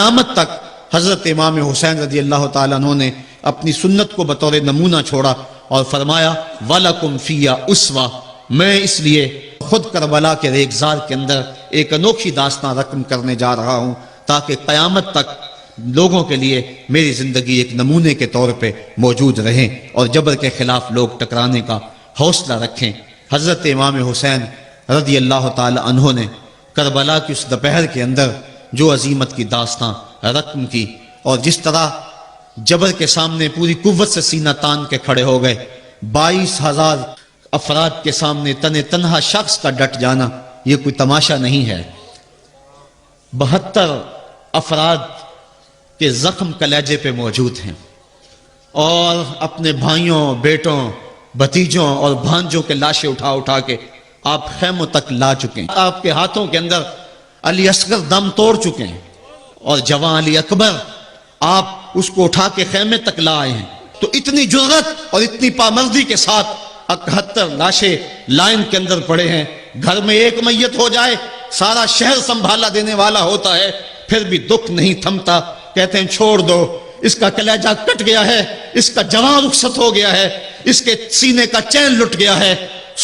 قیامت تک حضرت امام حسین رضی اللہ تعالیٰ عنہ نے اپنی سنت کو بطور نمونہ چھوڑا اور فرمایا وَلَكُمْ فِيَّا أُسْوَةٌ، میں اس لیے خود کربلا کے ریگزار کے اندر ایک انوکھی داستان رقم کرنے جا رہا ہوں تاکہ قیامت تک لوگوں کے لیے میری زندگی ایک نمونے کے طور پہ موجود رہیں اور جبر کے خلاف لوگ ٹکرانے کا حوصلہ رکھیں۔ حضرت امام حسین رضی اللہ تعالی عنہ نے کربلا کی اس دوپہر کے اندر جو عظیمت کی داستان رقم کی اور جس طرح جبر کے سامنے پوری قوت سے سینہ تان کے کھڑے ہو گئے، 22,000 افراد کے سامنے تنہا شخص کا ڈٹ جانا یہ کوئی تماشا نہیں ہے۔ 72 افراد کے زخم کلیجے پہ موجود ہیں اور اپنے بھائیوں، بیٹوں، بھتیجوں اور بھانجوں کے لاشیں اٹھا اٹھا کے آپ خیموں تک لا چکے ہیں۔ آپ کے ہاتھوں کے اندر علی اصغر دم توڑ چکے ہیں اور جوان علی اکبر آپ اس کو اٹھا کے خیمے تک لا آئے ہیں۔ تو اتنی جرأت اور اتنی پامردی کے ساتھ 71 لاشیں لائن کے اندر پڑے ہیں۔ گھر میں ایک میت ہو جائے سارا شہر سنبھالا دینے والا ہوتا ہے، پھر بھی دکھ نہیں تھمتا۔ کہتے ہیں چھوڑ دو، اس کا کلیجہ کٹ گیا ہے، اس کا جوان رخصت ہو گیا ہے، اس کے سینے کا چین لٹ گیا ہے،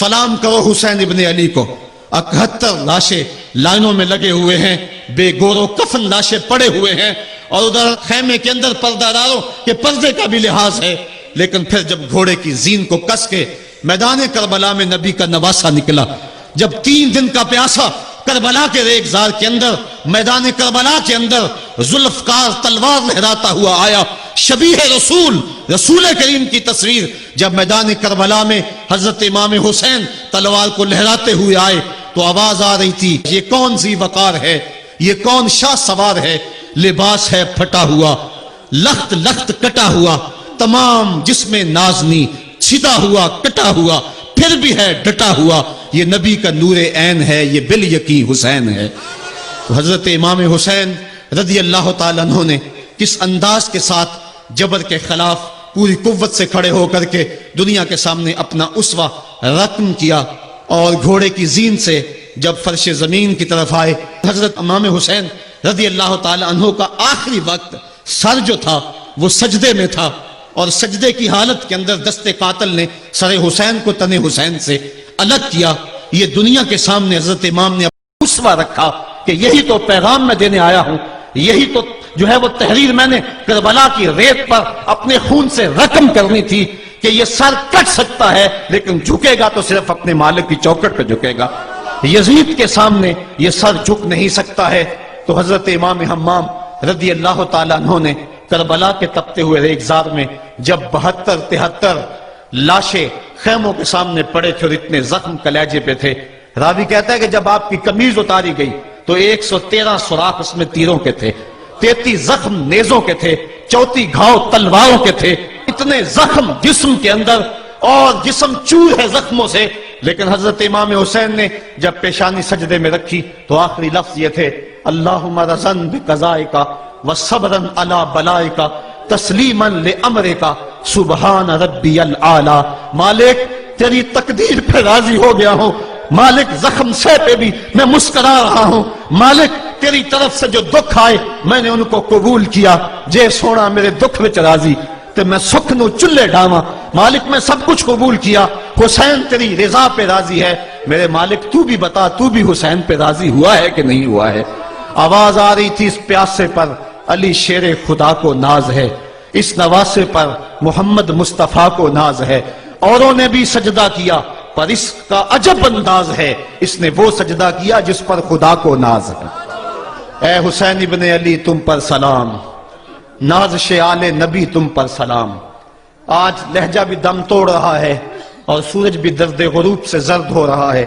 سلام کرو حسین ابن علی کو۔ 71 لاشیں لائنوں میں لگے ہوئے ہیں، بے گور و کفن لاشیں پڑے ہوئے ہیں اور ادھر خیمے کے اندر پردہ داروں کے پردے کا بھی لحاظ ہے۔ لیکن پھر جب گھوڑے کی زین کو کس کے میدان کربلا میں نبی کا نواسہ نکلا، جب 3 دن کا پیاسا کربلا کے ریگزار کے اندر میدان کربلا کے اندر ذوالفقار تلوار لہراتا ہوا آیا، شبیہ رسول کریم کی تصویر جب میدان کربلا میں حضرت امام حسین تلوار کو لہراتے ہوئے آئے تو آواز آ رہی تھی یہ کون ذی وقار ہے، یہ کون شاہ سوار ہے، لباس ہے پھٹا ہوا، لخت لخت کٹا ہوا، تمام جسم نازنی چھدا ہوا کٹا ہوا، پھر بھی ہے ڈٹا ہوا، یہ نبی کا نور عین ہے، یہ بالیقین حسین ہے۔ تو حضرت امام حسین رضی اللہ تعالیٰ عنہ نے کس انداز کے ساتھ جبر کے خلاف پوری قوت سے کھڑے ہو کر کے دنیا کے سامنے اپنا اسوہ رقم کیا، اور گھوڑے کی زین سے جب فرش زمین کی طرف آئے، حضرت امام حسین رضی اللہ تعالیٰ عنہ کا آخری وقت سر جو تھا وہ سجدے میں تھا، اور سجدے کی حالت کے اندر دست قاتل نے سر حسین کو تن حسین سے الگ کیا۔ یہ دنیا کے سامنے حضرت امام نے اسوہ رکھا کہ یہی تو پیغام میں دینے آیا ہوں، یہی تو جو ہے وہ تحریر میں نے کربلا کی ریت پر اپنے خون سے رقم کرنی تھی کہ یہ سر کٹ سکتا ہے لیکن جھکے گا تو صرف اپنے مالک کی چوکٹ پہ جھکے گا، یزید کے سامنے یہ سر جھک نہیں سکتا ہے۔ تو حضرت امام حمام رضی اللہ تعالیٰ عنہ نے کربلا کے تپتے ہوئے ریگزار میں جب 72-73 لاشیں خیموں کے سامنے پڑے تھے اور اتنے زخم کلیجے پہ تھے، راوی کہتا ہے کہ جب آپ کی قمیض اتاری گئی تو 113 سوراخ اس میں تیروں کے تھے، 33 زخم نیزوں کے تھے، 34 گھاؤ تلواروں کے تھے، اتنے زخم جسم کے اندر اور جسم چور ہے زخموں سے۔ لیکن حضرت امام حسین نے جب پیشانی سجدے میں رکھی تو آخری لفظ یہ تھے اللہم رضن بقضائکا وصبرن علی بلائکا تسلیما لامرکا سبحان ربی العالی۔ مالک تیری تقدیر پہ راضی ہو گیا ہوں، مالک زخم سے پہ بھی میں مسکرا رہا ہوں، مالک تیری طرف سے جو دکھ آئے میں نے ان کو قبول کیا، جے سونا میرے دکھ وچ راضی تے میں سکھ نو چلے ڈاواں، مالک میں سب کچھ قبول کیا، حسین تیری رضا پہ راضی ہے، میرے مالک تو بھی بتا تو بھی حسین پہ راضی ہوا ہے کہ نہیں ہوا ہے۔ آواز آ رہی تھی اس پیاسے پر علی شیر خدا کو ناز ہے، اس نواسے پر محمد مصطفیٰ کو ناز ہے، اوروں نے بھی سجدہ کیا پر اس کا عجب انداز ہے، اس نے وہ سجدہ کیا جس پر خدا کو ناز ہے۔ اے حسین ابن علی تم پر سلام، نازش آل نبی تم پر سلام۔ آج لہجہ بھی دم توڑ رہا ہے اور سورج بھی درد غروب سے زرد ہو رہا ہے،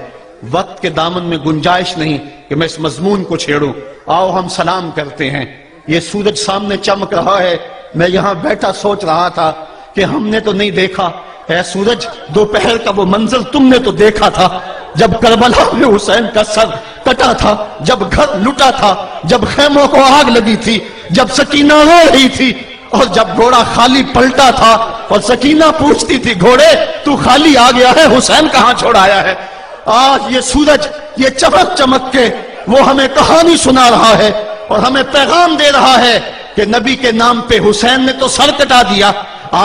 وقت کے دامن میں گنجائش نہیں کہ میں اس مضمون کو چھیڑوں، آؤ ہم سلام کرتے ہیں۔ یہ سورج سامنے چمک رہا ہے، میں یہاں بیٹھا سوچ رہا تھا کہ ہم نے تو نہیں دیکھا، اے سورج دوپہر کا وہ منظر تم نے تو دیکھا تھا جب کربلا میں حسین کا سر کٹا تھا، جب گھر لٹا تھا، جب خیموں کو آگ لگی تھی، جب سکینہ رو رہی تھی، اور جب گھوڑا خالی پلٹا تھا اور سکینہ پوچھتی تھی گھوڑے تو خالی آ گیا ہے، حسین کہاں چھوڑ آیا ہے۔ آج یہ سورج یہ چمک چمک کے وہ ہمیں کہانی سنا رہا ہے، اور ہمیں پیغام دے رہا ہے کہ نبی کے نام پہ حسین نے تو سر کٹا دیا،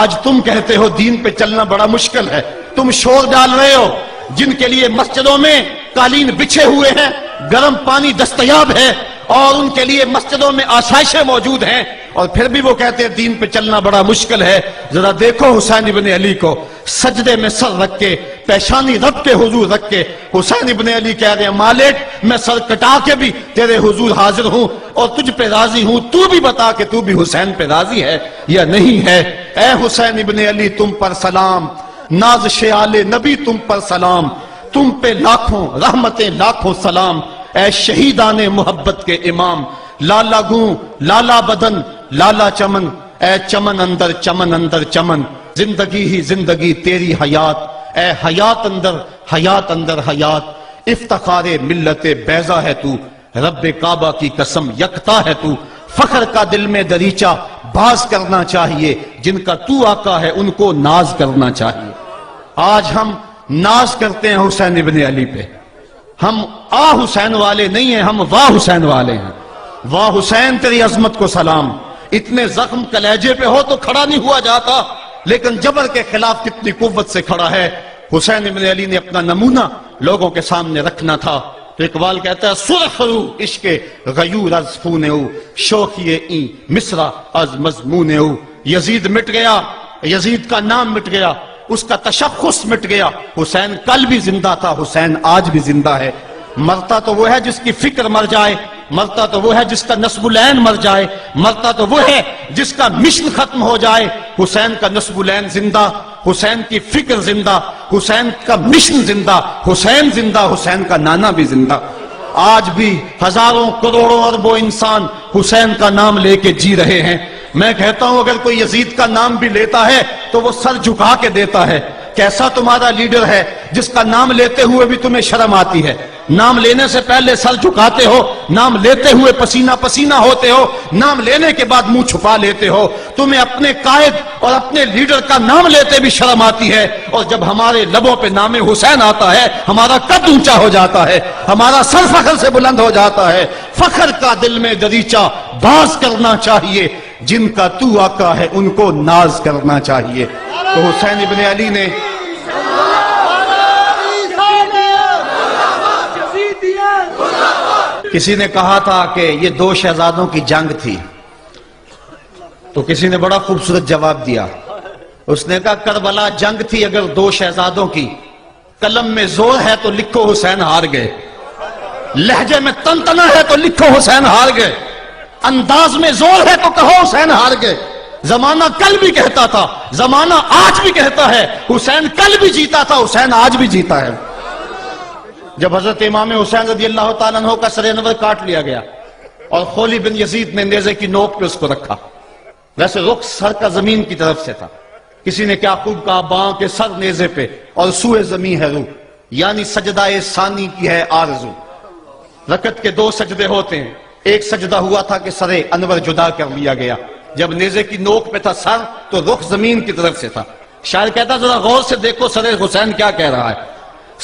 آج تم کہتے ہو دین پہ چلنا بڑا مشکل ہے، تم شور ڈال رہے ہو۔ جن کے لیے مسجدوں میں قالین بچھے ہوئے ہیں، گرم پانی دستیاب ہے، اور ان کے لیے مسجدوں میں آسائشیں موجود ہیں، اور پھر بھی وہ کہتے ہیں دین پہ چلنا بڑا مشکل ہے۔ ذرا دیکھو حسین ابن علی کو، سجدے میں سر رکھ کے، پیشانی رب کے حضور رکھ کے حسین ابن علی کہہ رہے ہیں مالک میں سر کٹا کے بھی تیرے حضور حاضر ہوں اور تجھ پہ راضی ہوں، تو بھی بتا کہ تو بھی حسین پہ راضی ہے یا نہیں ہے۔ اے حسین ابن علی تم پر سلام، ناز شیال نبی تم پر سلام، تم پہ لاکھوں رحمتیں لاکھوں سلام، اے شہیدان محبت کے امام، لالا گوں لالا بدن لالا چمن، اے چمن اندر چمن، زندگی ہی زندگی تیری حیات، اے حیات اندر حیات، افتخار ملت بیضا ہے تو، رب کعبہ کی قسم یکتا ہے تو، فخر کا دل میں دریچہ باز کرنا چاہیے، جن کا تو آقا ہے ان کو ناز کرنا چاہیے۔ آج ہم ناز کرتے ہیں حسین ابن علی پہ، ہم آ حسین والے نہیں ہیں، ہم واہ حسین والے ہیں۔ واہ حسین تیری عظمت کو سلام، اتنے زخم کلیجے پہ ہو تو کھڑا نہیں ہوا جاتا، لیکن جبر کے خلاف کتنی قوت سے کھڑا ہے۔ حسین ابن علی نے اپنا نمونہ لوگوں کے سامنے رکھنا تھا، تو اقبال کہتا ہے سرخ رو عشق غیور از خون او، شوخی این مصرع از مضمون او۔ یزید مٹ گیا، یزید کا نام مٹ گیا، اس کا تشخص مٹ گیا، حسین کل بھی زندہ تھا، حسین آج بھی زندہ ہے۔ مرتا تو وہ ہے جس کی فکر مر جائے، مرتا تو وہ ہے جس کا نسب العین مر جائے، مرتا تو وہ ہے جس کا مشن ختم ہو جائے۔ حسین کا نسب العین زندہ، حسین کی فکر زندہ، حسین کا مشن زندہ، حسین زندہ، حسین کا نانا بھی زندہ۔ آج بھی ہزاروں کروڑوں اربوں انسان حسین کا نام لے کے جی رہے ہیں۔ میں کہتا ہوں اگر کوئی یزید کا نام بھی لیتا ہے تو وہ سر جھکا کے دیتا ہے۔ کیسا تمہارا لیڈر ہے جس کا نام لیتے ہوئے بھی تمہیں شرم آتی ہے؟ نام لینے سے پہلے سر جھکاتے ہو، نام لیتے ہوئے پسینہ پسینہ ہوتے ہو، نام لینے کے بعد منہ چھپا لیتے ہو۔ تمہیں اپنے قائد اور اپنے لیڈر کا نام لیتے بھی شرم آتی ہے، اور جب ہمارے لبوں پہ نام حسین آتا ہے ہمارا قد اونچا ہو جاتا ہے، ہمارا سر فخر سے بلند ہو جاتا ہے۔ فخر کا دل میں دریچہ باز کرنا چاہیے، جن کا تو آقا ہے ان کو ناز کرنا چاہیے۔ تو حسین ابن علی نے کسی نے کہا تھا کہ یہ دو شہزادوں کی جنگ تھی، تو کسی نے بڑا خوبصورت جواب دیا، اس نے کہا کربلا جنگ تھی اگر دو شہزادوں کی، قلم میں زور ہے تو لکھو حسین ہار گئے، لہجے میں تنتنا ہے تو لکھو حسین ہار گئے، انداز میں زور ہے تو کہو حسین ہار گئے۔ زمانہ کل بھی کہتا تھا، زمانہ آج بھی کہتا ہے، حسین کل بھی جیتا تھا، حسین آج بھی جیتا ہے۔ جب حضرت امام حسین رضی اللہ تعالیٰ عنہ کا سر انور کاٹ لیا گیا اور خولی بن یزید نے نیزے کی نوک پہ اس کو رکھا، ویسے رخ سر کا زمین کی طرف سے تھا، کسی نے کیا خوب کہا باں کے سر نیزے پہ اور سوئے زمین ہے روح، یعنی سجدہ ثانی کی ہے آرزو۔ رکعت کے دو سجدے ہوتے ہیں، ایک سجدہ ہوا تھا کہ سر انور جدا کر لیا گیا، جب نیزے کی نوک پہ تھا سر تو رخ زمین کی طرف سے تھا۔ شاعر کہتا ذرا غور سے دیکھو سر حسین کیا کہہ رہا ہے،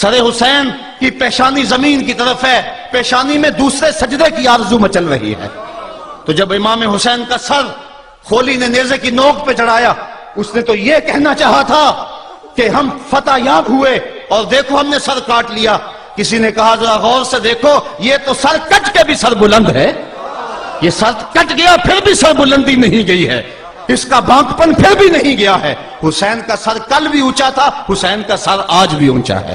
سر حسین کی پیشانی زمین کی طرف ہے، پیشانی میں دوسرے سجدے کی آرزو مچل رہی ہے۔ تو جب امام حسین کا سر خولی نے نیزے کی نوک پہ چڑھایا، اس نے تو یہ کہنا چاہا تھا کہ ہم فتح یاب ہوئے اور دیکھو ہم نے سر کاٹ لیا۔ کسی نے کہا ذرا غور سے دیکھو یہ تو سر کٹ کے بھی سر بلند ہے، یہ سر کٹ گیا پھر بھی سر بلندی نہیں گئی ہے، اس کا بانکپن پھر بھی نہیں گیا ہے۔ حسین کا سر کل بھی اونچا تھا، حسین کا سر آج بھی اونچا ہے،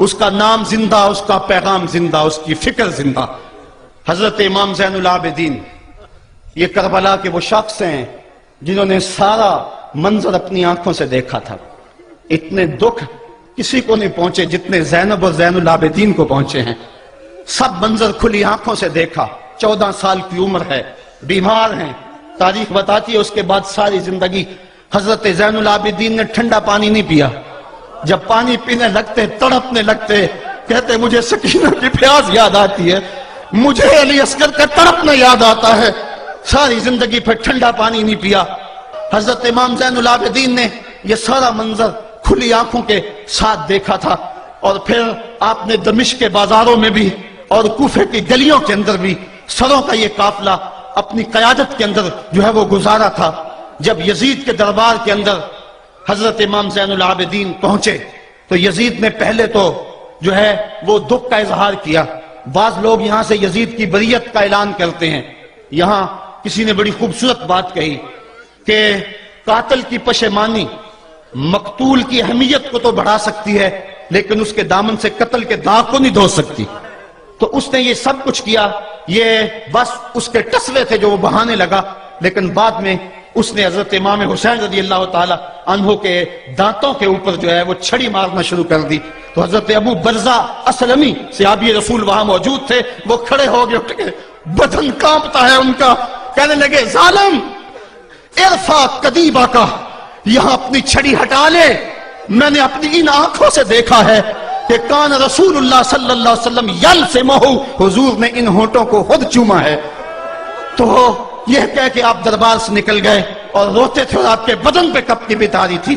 اس کا نام زندہ، اس کا پیغام زندہ، اس کی فکر زندہ۔ حضرت امام زین العابدین یہ کربلا کے وہ شخص ہیں جنہوں نے سارا منظر اپنی آنکھوں سے دیکھا تھا۔ اتنے دکھ کسی کو نہیں پہنچے جتنے زینب اور زین العابدین کو پہنچے ہیں۔ سب منظر کھلی آنکھوں سے دیکھا، 14 سال کی عمر ہے، بیمار ہیں، تاریخ بتاتی ہے اس کے بعد ساری زندگی حضرت زین العابدین نے ٹھنڈا پانی نہیں پیا، جب پانی پینے لگتے تڑپنے لگتے، کہتے مجھے سکینہ کی پیاس یاد آتی ہے، مجھے علی اصغر کا تڑپنا یاد آتا ہے، ساری زندگی پھر ٹھنڈا پانی نہیں پیا۔ حضرت امام زین العابدین نے یہ سارا منظر کھلی آنکھوں کے ساتھ دیکھا تھا، اور پھر آپ نے دمشق کے بازاروں میں بھی اور کوفے کی گلیوں کے اندر بھی سروں کا یہ قافلہ اپنی قیادت کے اندر جو ہے وہ گزارا تھا۔ جب یزید کے دربار کے اندر حضرت امام زین العابدین پہنچے تو یزید نے پہلے تو جو ہے وہ دکھ کا اظہار کیا۔ بعض لوگ یہاں سے یزید کی بریت کا اعلان کرتے ہیں۔ یہاں کسی نے بڑی خوبصورت بات کہی کہ قاتل کی پشیمانی مقتول کی اہمیت کو تو بڑھا سکتی ہے لیکن اس کے دامن سے قتل کے داغ کو نہیں دھو سکتی۔ تو اس نے یہ سب کچھ کیا، یہ بس اس کے ٹسلے تھے جو وہ بہانے لگا، لیکن بعد میں اس نے حضرت امام حسین رضی اللہ تعالی عنہ کے دانتوں کے اوپر جو ہے وہ چھڑی مارنا شروع کر دی۔ تو حضرت ابو برزہ اسلمی صحابی رسول وہاں موجود تھے، وہ کھڑے ہو گئے، اٹھ گئے، بدن کانپتا ہے ان کا، کہنے لگے ظالم ارفع قدیبہ کا، یہاں اپنی چھڑی ہٹا لے، میں نے اپنی ان آنکھوں سے دیکھا ہے کہ کان رسول اللہ صلی اللہ علیہ وسلم یلسمہ، حضور نے ان ہونٹوں کو خود چوما ہے۔ تو یہ کہہ کہ آپ دربار سے نکل گئے اور روتے تھے اور آپ کے بدن پہ کپ کی بھی تاری تھی۔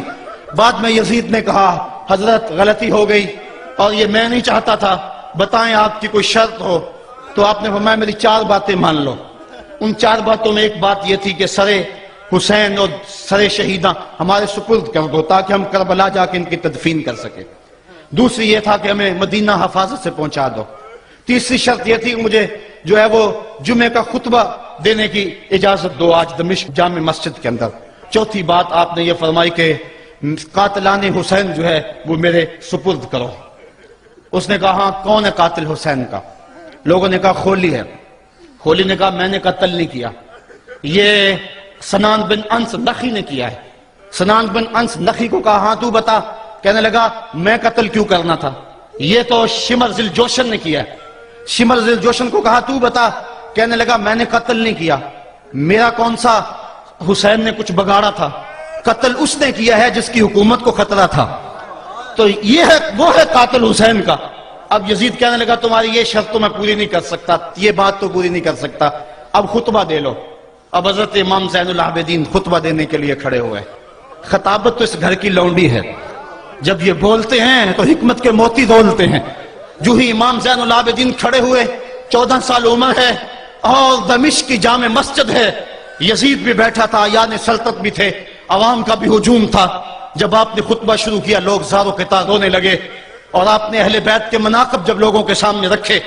بعد میں یزید نے کہا حضرت غلطی ہو گئی اور یہ میں نہیں چاہتا تھا، بتائیں آپ کی کوئی شرط ہو۔ تو آپ نے فرمایا میری 4 باتیں مان لو۔ ان 4 باتوں میں ایک بات یہ تھی کہ سر حسین اور سر شہیداں ہمارے سپرد کر دو تاکہ ہم کربلا جا کے ان کی تدفین کر سکیں۔ دوسری یہ تھا کہ ہمیں مدینہ حفاظت سے پہنچا دو۔ تیسری شرط یہ تھی مجھے جو ہے وہ جمعے کا خطبہ دینے کی اجازت دو آج دمشق جامع مسجد کے اندر۔ چوتھی بات آپ نے یہ فرمائی کہ قاتلان حسین جو ہے وہ میرے سپرد کرو۔ اس نے کہا ہاں کون ہے قاتل حسین کا؟ لوگوں نے کہا خولی ہے۔ خولی نے کہا میں نے قتل نہیں کیا، یہ سنان بن انس نخی نے کیا ہے۔ سنان بن انس نخی کو کہا ہاں تو بتا، کہنے لگا میں قتل کیوں کرنا تھا، یہ تو شمر ذی الجوشن نے کیا ہے۔ شمر ذی الجوشن کو کہا تو بتا، کہنے لگا میں نے قتل نہیں کیا، میرا کون سا حسین نے کچھ بگاڑا تھا، قتل اس نے کیا ہے جس کی حکومت کو خطرہ تھا۔ تو یہ ہے وہ ہے قاتل حسین کا۔ اب یزید کہنے لگا تمہاری یہ شرط تو میں پوری نہیں کر سکتا، یہ بات تو پوری نہیں کر سکتا، اب خطبہ دے لو۔ اب حضرت امام زین العابدین خطبہ دینے کے لیے کھڑے ہوئے۔ خطابت تو اس گھر کی لونڈی ہے، جب یہ بولتے ہیں تو حکمت کے موتی دولتے ہیں۔ جو ہی امام زین العابدین کھڑے ہوئے، 14 سال عمر ہے اور دمشق کی جامع مسجد ہے، یزید بھی بیٹھا تھا، یعنی سلطنت بھی تھے، عوام کا بھی ہجوم تھا۔ جب آپ نے خطبہ شروع کیا لوگ زار و قطار رونے لگے، اور آپ نے اہل بیت کے مناقب جب لوگوں کے سامنے رکھے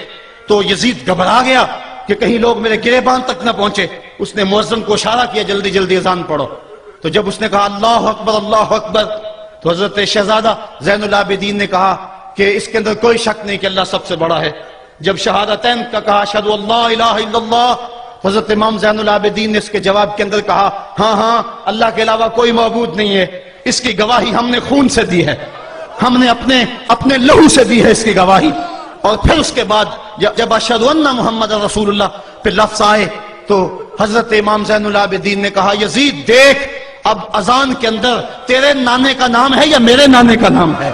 تو یزید گھبرا گیا کہ کہیں لوگ میرے گریبان تک نہ پہنچے۔ اس نے مؤذن کو اشارہ کیا جلدی جلدی اذان پڑھو۔ تو جب اس نے کہا اللہ اکبر اللہ اکبر، تو حضرت شہزادہ زین العابدین نے کہا کہ اس کے اندر کوئی شک نہیں کہ اللہ سب سے بڑا ہے۔ جب شہادتین کا کہا اشہد ان لا الہ الا اللہ، حضرت امام زین العابدین نے اس کے جواب کے اندر کہا ہاں ہاں اللہ کے علاوہ کوئی معبود نہیں ہے، اس کی گواہی ہم نے خون سے دی ہے، ہم نے اپنے لہو سے دی ہے اس کی گواہی۔ اور پھر اس کے بعد جب اشہد ان محمد رسول اللہ پہ لفظ آئے تو حضرت امام زین العابدین نے کہا یزید دیکھ اب اذان کے اندر تیرے نانے کا نام ہے یا میرے نانے کا نام ہے؟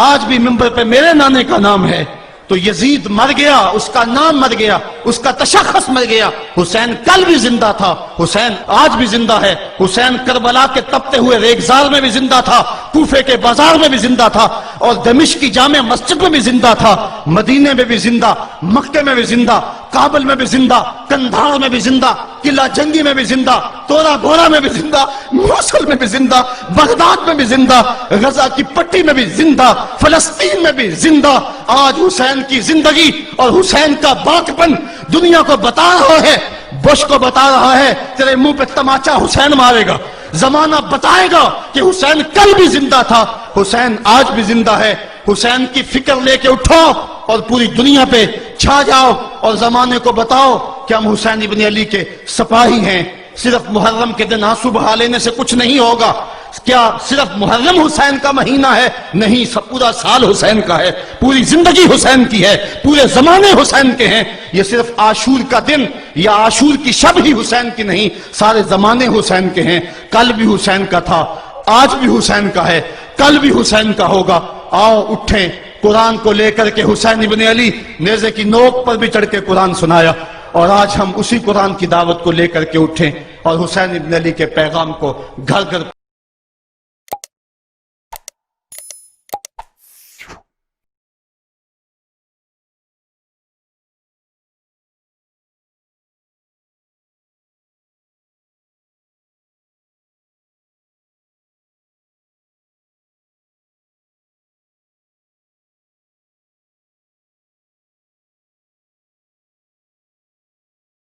آج بھی منبر پہ میرے نانے کا نام ہے۔ تو یزید مر گیا، اس کا نام مر گیا، اس کا تشخص مر گیا۔ حسین کل بھی زندہ تھا، حسین آج بھی زندہ ہے، حسین کربلا کے تپتے ہوئے ریگزار میں بھی زندہ تھا، کوفے کے بازار میں بھی زندہ تھا، اور دمشق کی جامع مسجد میں بھی زندہ تھا، مدینے میں بھی زندہ، مکے میں بھی زندہ، کابل میں بھی زندہ، کندھار میں بھی زندہ، قلعہ جنگی میں بھی زندہ، تورا بورا میں بھی زندہ، موصل میں بھی زندہ، بغداد میں بھی زندہ، غزہ کی پٹی میں بھی زندہ، فلسطین میں بھی زندہ۔ آج حسین کی زندگی اور حسین کا باقپن دنیا کو بتا رہا ہے، بش کو بتا رہا ہے تیرے منہ پہ تماچا حسین مارے گا۔ زمانہ بتائے گا کہ حسین کل بھی زندہ تھا، حسین آج بھی زندہ ہے۔ حسین کی فکر لے کے اٹھو اور پوری دنیا پہ چھا جاؤ اور زمانے کو بتاؤ کہ ہم حسین ابن علی کے سپاہی ہیں۔ صرف محرم کے دن آنسو بہا لینے سے کچھ نہیں ہوگا۔ کیا صرف محرم حسین کا مہینہ ہے؟ نہیں، سب پورا سال حسین کا ہے، پوری زندگی حسین کی ہے، پورے زمانے حسین کے ہیں۔ یہ صرف عاشور کا دن یا عاشور کی شب ہی حسین کی نہیں، سارے زمانے حسین کے ہیں۔ کل بھی حسین کا تھا، آج بھی حسین کا ہے، کل بھی حسین کا ہوگا۔ آؤ اٹھیں، قرآن کو لے کر کے حسین ابن علی نیزے کی نوک پر بھی چڑھ کے قرآن سنایا، اور آج ہم اسی قرآن کی دعوت کو لے کر کے اٹھیں اور حسین ابن علی کے پیغام کو گھر گھر